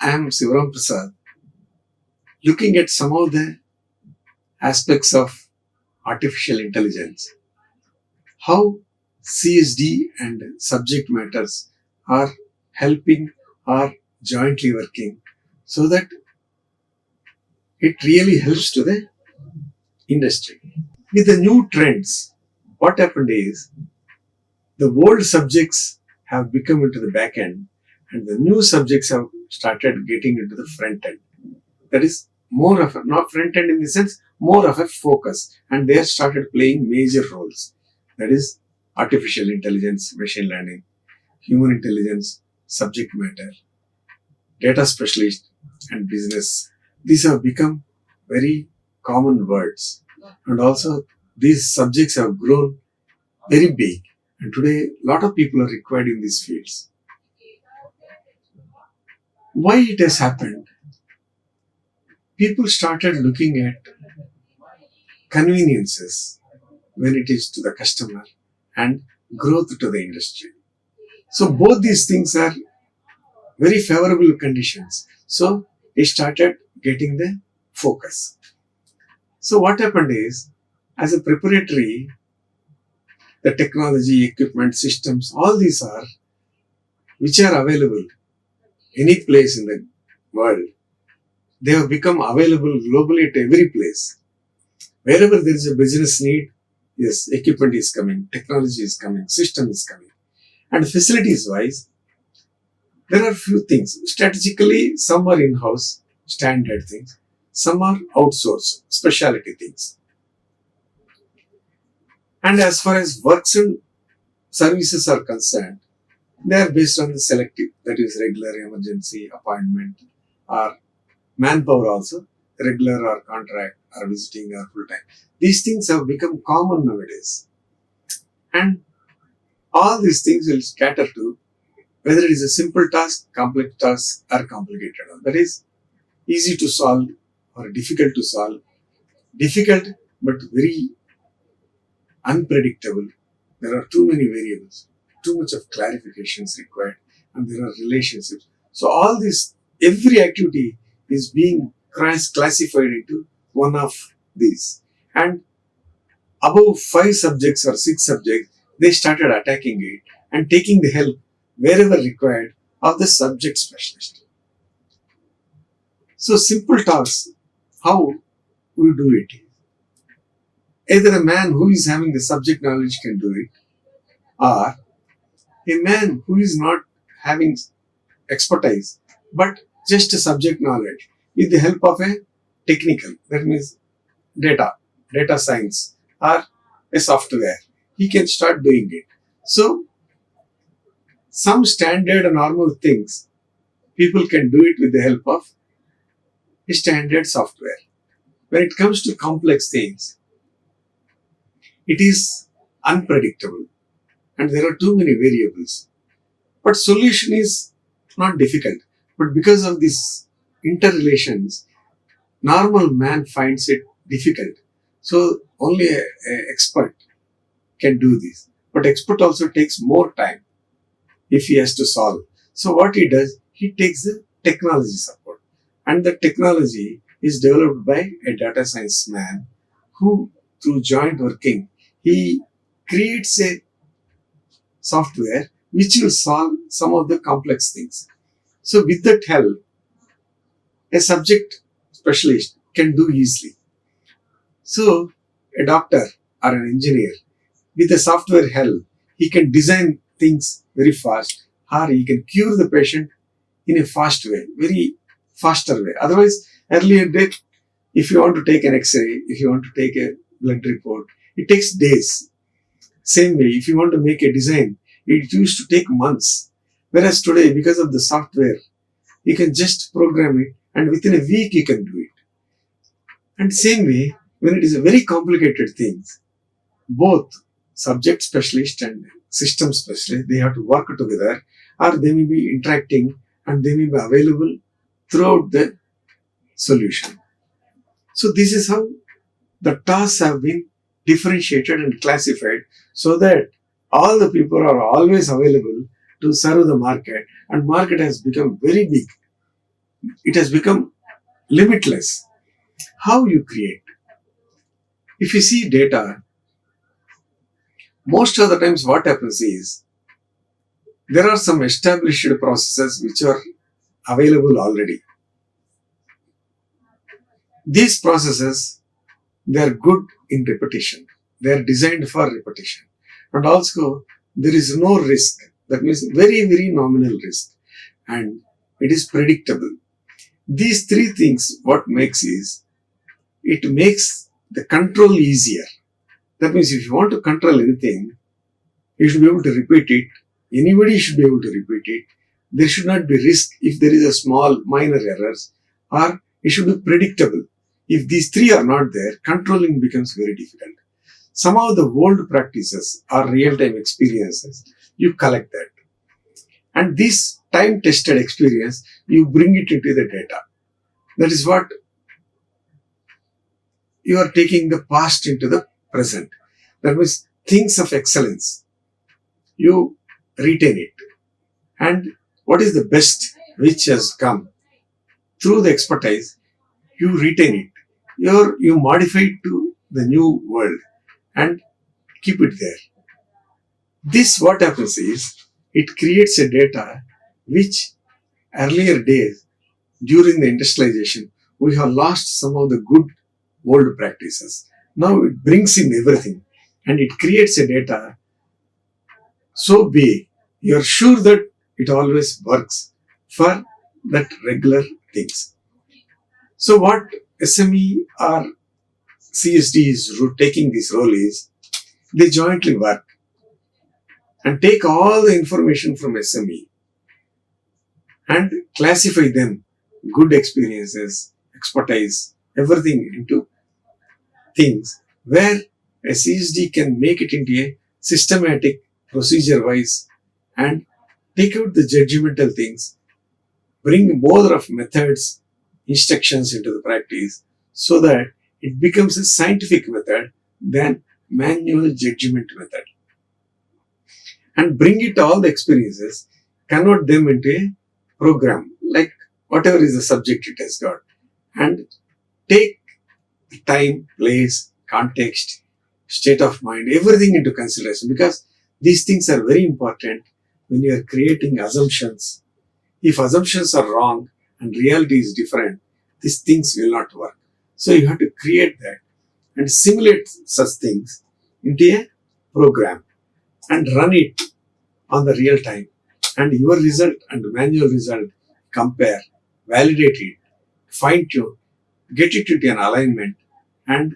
I am Sivarama Prasad, looking at some of the aspects of artificial intelligence, how CSD and subject matters are helping or jointly working so that it really helps to the industry. With the new trends, what happened is the old subjects have become into the back end and the new subjects have started getting into the front end. That is more of a, not front end in the sense, more of a focus, and they have started playing major roles. That is artificial intelligence, machine learning, human intelligence, subject matter, data specialist, and business. These have become very common words, and also these subjects have grown very big, and today a lot of people are required in these fields. Why it has happened? People started looking at conveniences when it is to the customer and growth to the industry. So both these things are very favorable conditions. So they started getting the focus. So what happened is, as a preparatory, the technology, equipment, systems, all these are, which are available any place in the world, they have become available globally at every place. Wherever there is a business need, yes, equipment is coming, technology is coming, system is coming. And facilities wise, there are few things. Strategically, some are in-house, standard things. Some are outsourced, specialty things. And as far as works and services are concerned, they are based on the selective, that is regular, emergency, appointment, or manpower also, regular or contract or visiting or full-time. These things have become common nowadays. And all these things will cater to whether it is a simple task, complex task, or complicated one. That is easy to solve or difficult to solve. Difficult but very unpredictable. There are too many variables, too much of clarifications required, and there are relationships. So all this, every activity is being classified into one of these. And above 5 subjects or 6 subjects, they started attacking it and taking the help wherever required of the subject specialist. So simple tasks, how we do it? Either a man who is having the subject knowledge can do it, or a man who is not having expertise but just a subject knowledge with the help of a technical, that means data science, or a software, he can start doing it. So some standard and normal things people can do it with the help of a standard software. When it comes to complex things, it is unpredictable and there are too many variables. But solution is not difficult. But because of these interrelations, normal man finds it difficult. So only an expert can do this. But expert also takes more time if he has to solve. So what he does, he takes the technology support. And the technology is developed by a data science man who, through joint working, he creates a software which will solve some of the complex things. So with that help, a subject specialist can do easily. So a doctor or an engineer, with a software help, he can design things very fast, or he can cure the patient in a fast way, very faster way. Otherwise, earlier date, if you want to take an X-ray, if you want to take a blood report, it takes days. Same way, if you want to make a design, it used to take months. Whereas today, because of the software, you can just program it and within a week you can do it. And same way, when it is a very complicated thing, both subject specialist and system specialist, they have to work together, or they may be interacting and they may be available throughout the solution. So this is how the tasks have been differentiated and classified so that all the people are always available to serve the market, and market has become very big. It has become limitless. How you create? If you see data, most of the times what happens is there are some established processes which are available already. These processes, they are good in repetition. They are designed for repetition. And also, there is no risk. That means very, very nominal risk. And it is predictable. These three things, what makes is, it makes the control easier. That means if you want to control anything, you should be able to repeat it. Anybody should be able to repeat it. There should not be risk if there is a small minor errors, or it should be predictable. If these three are not there, controlling becomes very difficult. Some of the old practices or real-time experiences, you collect that. And this time-tested experience, you bring it into the data. That is what you are taking the past into the present. That means things of excellence. You retain it. And what is the best which has come through the expertise, you retain it. You modify it to the new world and keep it there. This what happens is it creates a data which earlier days during the industrialization we have lost some of the good old practices. Now it brings in everything and it creates a data so big you are sure that it always works for that regular things. So what SME or CSD is taking this role is they jointly work and take all the information from SME and classify them, good experiences, expertise, everything into things where a CSD can make it into a systematic, procedure wise and take out the judgmental things, bring more of methods, instructions into the practice so that it becomes a scientific method than manual judgment method. And bring it all the experiences, convert them into a program, like whatever is the subject it has got, and take time, place, context, state of mind, everything into consideration because these things are very important when you are creating assumptions. If assumptions are wrong and reality is different, these things will not work. So you have to create that and simulate such things into a program and run it on the real time. And your result and manual result compare, validate it, fine tune, get it into an alignment and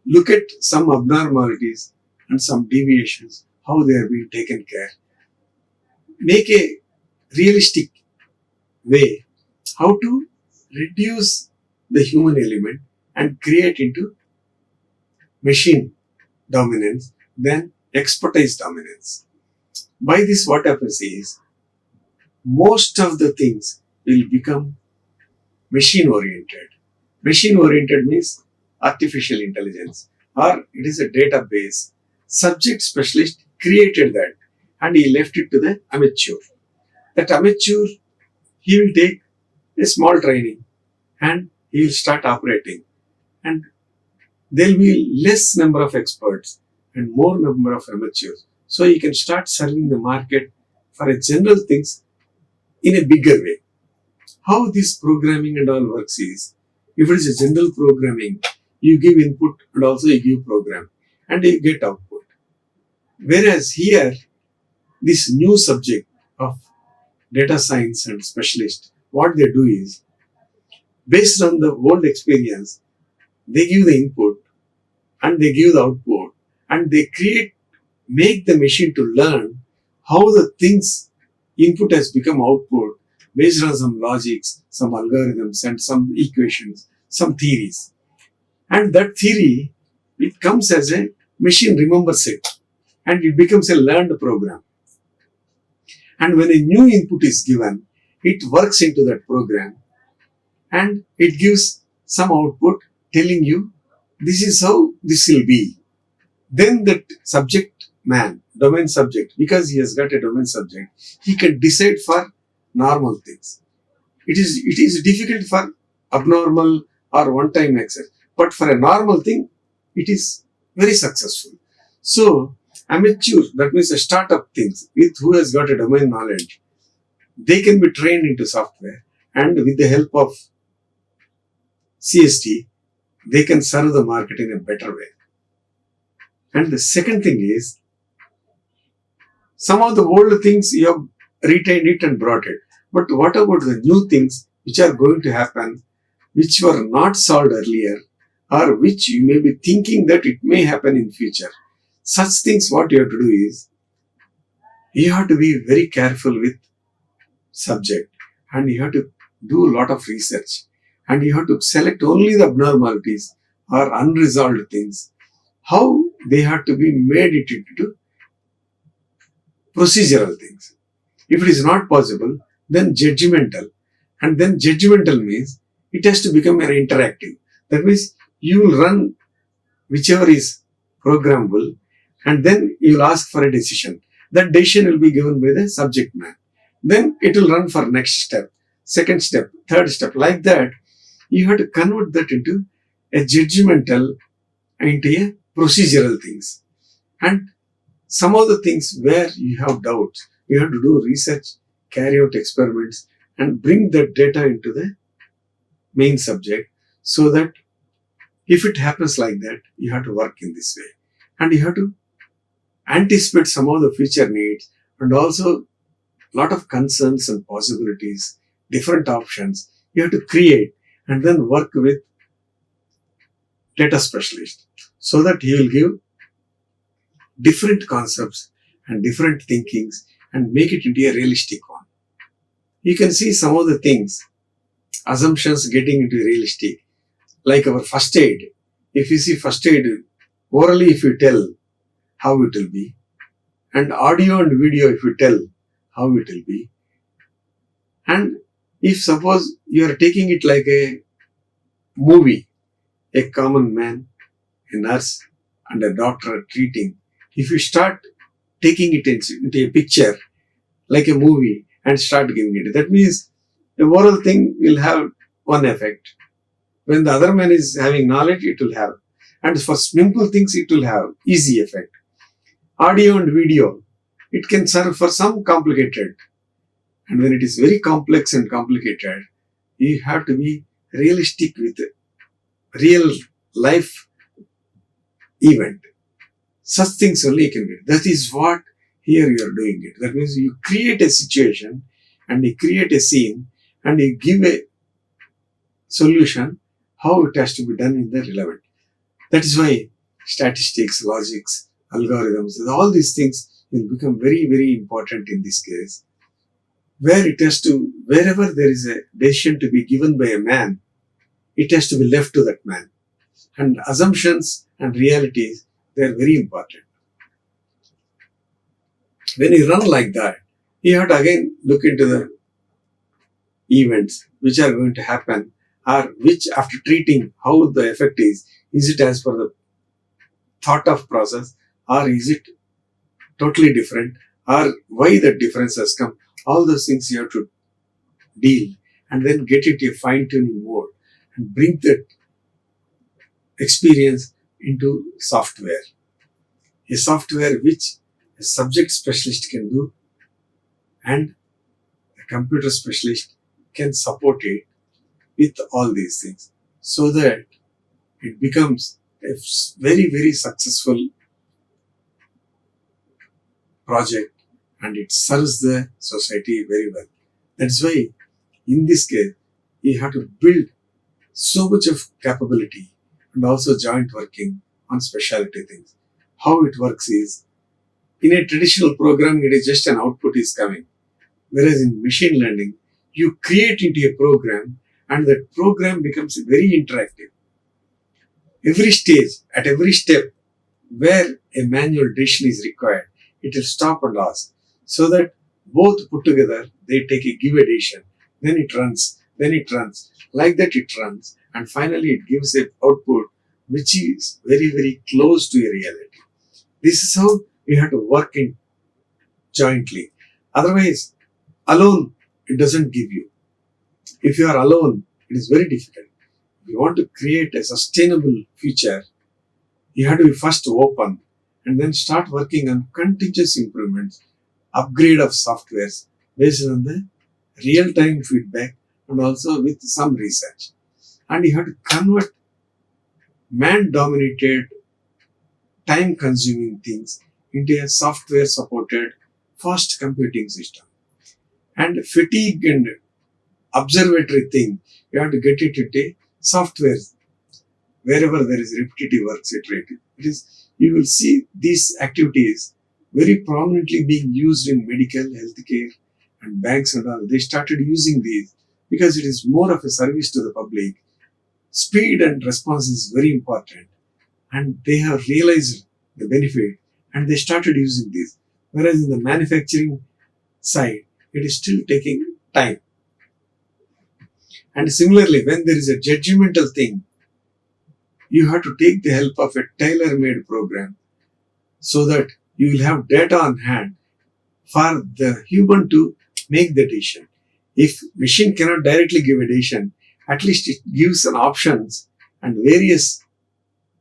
look at some abnormalities and some deviations, how they are being taken care. Make a realistic way how to reduce the human element and create into machine dominance than expertise dominance. By this what happens is most of the things will become machine oriented. Machine oriented means artificial intelligence or it is a database. Subject specialist created that and he left it to the amateur. That amateur, he will take a small training and he will start operating and there will be less number of experts and more number of amateurs. So he can start serving the market for a general things in a bigger way. How this programming and all works is, if it is a general programming, you give input and also you give program and you get output. Whereas here, this new subject of data science and specialist, what they do is, based on the old experience, they give the input and they give the output and they make the machine to learn how the things input has become output based on some logics, some algorithms and some equations, some theories. And that theory, it comes as a machine remembers it and it becomes a learned program. And when a new input is given, it works into that program and it gives some output telling you this is how this will be. Then that subject man, domain subject, because he has got a domain subject, he can decide for normal things. It is difficult for abnormal or one-time access, but for a normal thing, it is very successful. So amateur, that means a startup things with who has got a domain knowledge, they can be trained into software, and with the help of CSD, they can serve the market in a better way. And the second thing is, some of the old things you have retained it and brought it. But what about the new things which are going to happen, which were not solved earlier, or which you may be thinking that it may happen in future? Such things, what you have to do is, you have to be very careful with subject, and you have to do a lot of research, and you have to select only the abnormalities or unresolved things, how they have to be made it into procedural things. If it is not possible, then judgmental. And then judgmental means it has to become an interactive. That means you will run whichever is programmable, and then you will ask for a decision. That decision will be given by the subject matter. Then it will run for next step, second step, third step. Like that, you have to convert that into a judgmental, into a procedural things. And some of the things where you have doubts, you have to do research, carry out experiments, and bring that data into the main subject, so that if it happens like that, you have to work in this way. And you have to anticipate some of the future needs, and also lot of concerns and possibilities, different options. You have to create and then work with data specialist, so that he will give different concepts and different thinkings and make it into a realistic one. You can see some of the things, assumptions getting into realistic, like our first aid. If you see first aid, orally if you tell how it will be, and audio and video if you tell how it will be, and if suppose you are taking it like a movie, a common man, a nurse, and a doctor are treating, if you start taking it into a picture like a movie and start giving it, that means the oral thing will have one effect. When the other man is having knowledge, it will have. And for simple things, it will have easy effect. Audio and video, it can serve for some complicated. And when it is very complex and complicated, you have to be realistic with real life event. Such things only you can get. That is what here you are doing it. That means you create a situation and you create a scene and you give a solution how it has to be done in the relevant. That is why statistics, logics, algorithms, all these things will become very, very important in this case. Where it has to, wherever there is a decision to be given by a man, it has to be left to that man. And assumptions and realities, they are very important. When you run like that, you have to again look into the events which are going to happen, or which after treating, how the effect is it as per the thought of process, or is it totally different, or why the difference has come. All those things you have to deal, and then get it a fine-tuning mode and bring that experience into software. A software which a subject specialist can do, and a computer specialist can support it with all these things, so that it becomes a very, very successful project, and it serves the society very well. That's why in this case you have to build so much of capability and also joint working on specialty things. How it works is, in a traditional programming, it is just an output is coming. Whereas in machine learning, you create into a program, and that program becomes very interactive. Every stage, at every step, where a manual decision is required, it will stop and ask, so that both put together, they take a give a decision, then it runs, like that it runs, and finally it gives an output which is very, very close to a reality. This is how we have to work in jointly. Otherwise, alone, it doesn't give you. If you are alone, it is very difficult. If you want to create a sustainable future, you have to be first open and then start working on continuous improvements, upgrade of softwares based on the real-time feedback and also with some research. And you have to convert man-dominated, time-consuming things into a software-supported, fast computing system. And fatigue and observatory thing, you have to get it into software wherever there is repetitive work iterative. It is, you will see these activities very prominently being used in medical, healthcare, and banks and all. They started using these because it is more of a service to the public. Speed and response is very important, and they have realized the benefit and they started using these. Whereas in the manufacturing side, it is still taking time. And similarly, when there is a judgmental thing, you have to take the help of a tailor-made program so that you will have data on hand for the human to make the decision. If machine cannot directly give a decision, at least it gives an options and various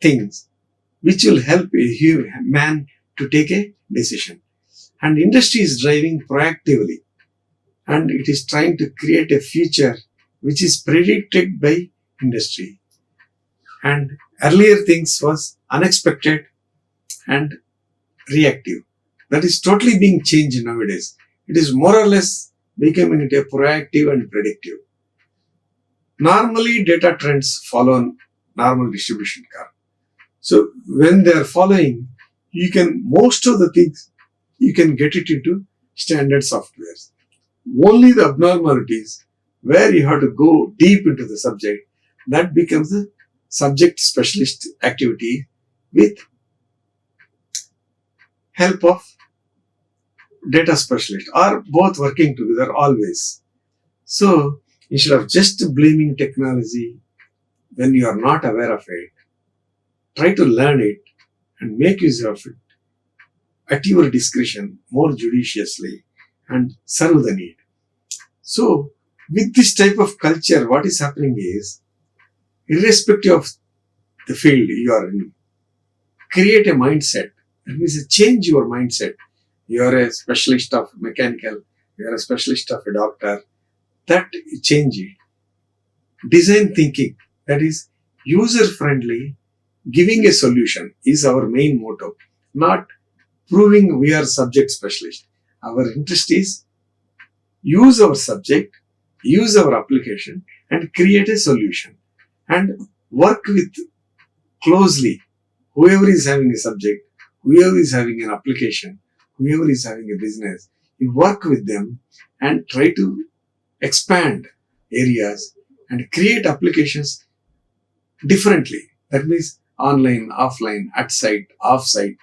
things which will help a man to take a decision. And industry is driving proactively, and it is trying to create a future which is predicted by industry. And earlier things was unexpected and reactive. That is totally being changed nowadays. It is more or less becoming a proactive and predictive. Normally data trends follow normal distribution curve. So when they are following, you can, most of the things, you can get it into standard softwares. Only the abnormalities where you have to go deep into the subject, that becomes the subject specialist activity with help of data specialist, or both working together always. So instead of just blaming technology when you are not aware of it, try to learn it and make use of it at your discretion more judiciously and serve the need. So with this type of culture, what is happening is, irrespective of the field you are in, create a mindset. That means change your mindset. You are a specialist of mechanical, you are a specialist of a doctor. That change it. Design thinking, that is user friendly, giving a solution is our main motto, not proving we are subject specialist. Our interest is use our subject, use our application and create a solution, and work with closely whoever is having a subject, whoever is having an application, whoever is having a business. You work with them and try to expand areas and create applications differently. That means online, offline, at site, off site.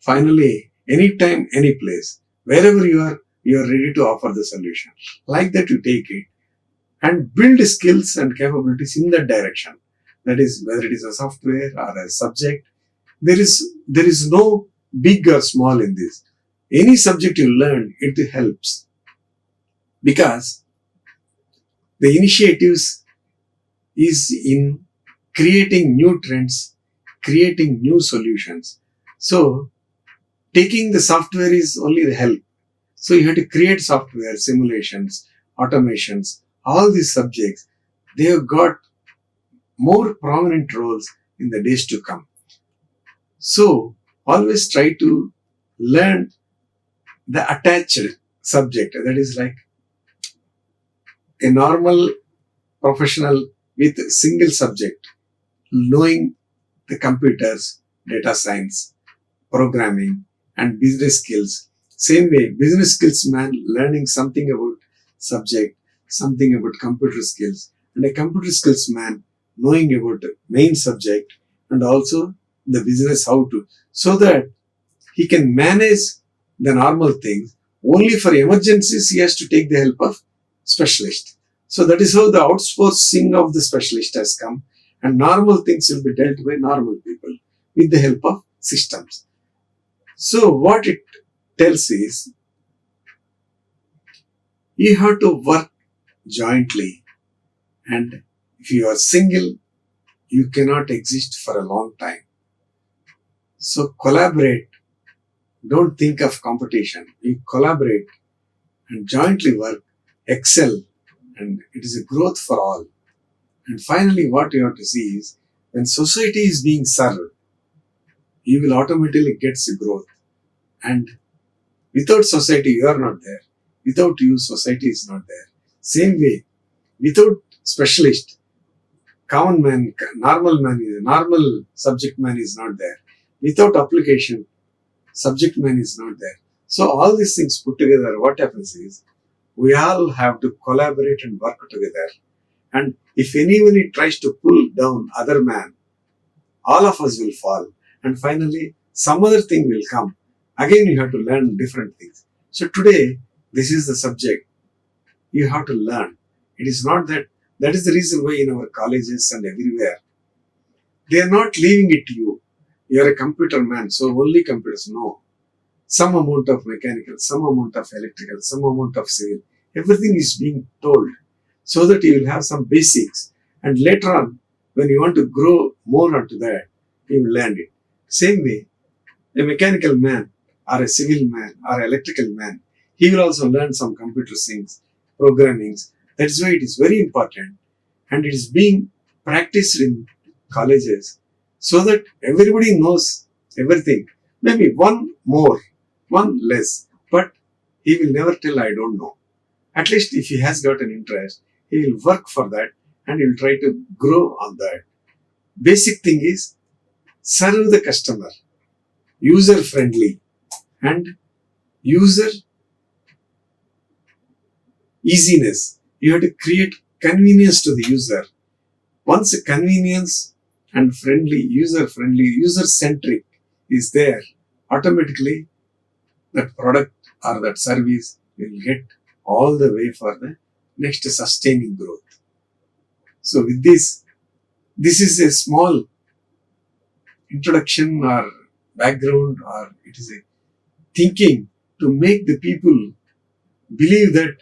Finally, anytime, any place, wherever you are ready to offer the solution. Like that, you take it and build skills and capabilities in that direction. That is, whether it is a software or a subject, there is no big or small in this. Any subject you learn, it helps, because the initiatives is in creating new trends, creating new solutions. So taking the software is only the help. So you have to create software, simulations, automations, all these subjects, they have got more prominent roles in the days to come. So always try to learn the attached subject, that is like a normal professional with a single subject, knowing the computers, data science, programming and business skills. Same way, business skills man learning something about subject, something about computer skills, and a computer skills man knowing about the main subject and also the business how to, so that he can manage the normal things. Only for emergencies he has to take the help of specialist. So that is how the outsourcing of the specialist has come, and normal things will be dealt by normal people with the help of systems. So what it tells is, you have to work jointly. And if you are single, you cannot exist for a long time. So collaborate. Don't think of competition. You collaborate and jointly work, excel, and it is a growth for all. And finally, what you have to see is when society is being served, you will automatically get the growth. And without society, you are not there. Without you, society is not there. Same way, without specialist, common man, normal subject man is not there. Without application, subject man is not there. So all these things put together, what happens is we all have to collaborate and work together. And if anyone tries to pull down other man, all of us will fall. And finally, some other thing will come. Again, you have to learn different things. So today, this is the subject you have to learn. It is not that is the reason why in our colleges and everywhere, they are not leaving it to you. You are a computer man, so only computers. No. Some amount of mechanical, some amount of electrical, some amount of civil. Everything is being told so that you will have some basics. And later on, when you want to grow more onto that, you will learn it. Same way, a mechanical man or a civil man or electrical man, he will also learn some computer things, programmings. That's why it is very important and it is being practiced in colleges so that everybody knows everything. Maybe one more, one less, but he will never tell I don't know. At least if he has got an interest, he will work for that and he will try to grow on that. Basic thing is serve the customer, user friendly and user easiness. You have to create convenience to the user. Once a convenience and friendly, user centric is there, automatically that product or that service will get all the way for the next sustaining growth. So with this is a small introduction or background, or it is a thinking to make the people believe that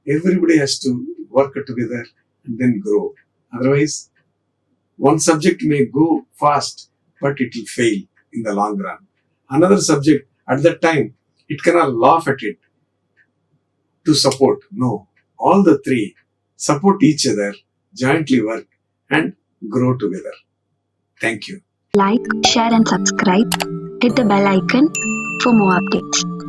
everybody has to work together and then grow. Otherwise, one subject may go fast, but it will fail in the long run. Another subject, at that time, it cannot laugh at it to support. No, all the three support each other, jointly work, and grow together. Thank you. Like, share, and subscribe. Hit the bell icon for more updates.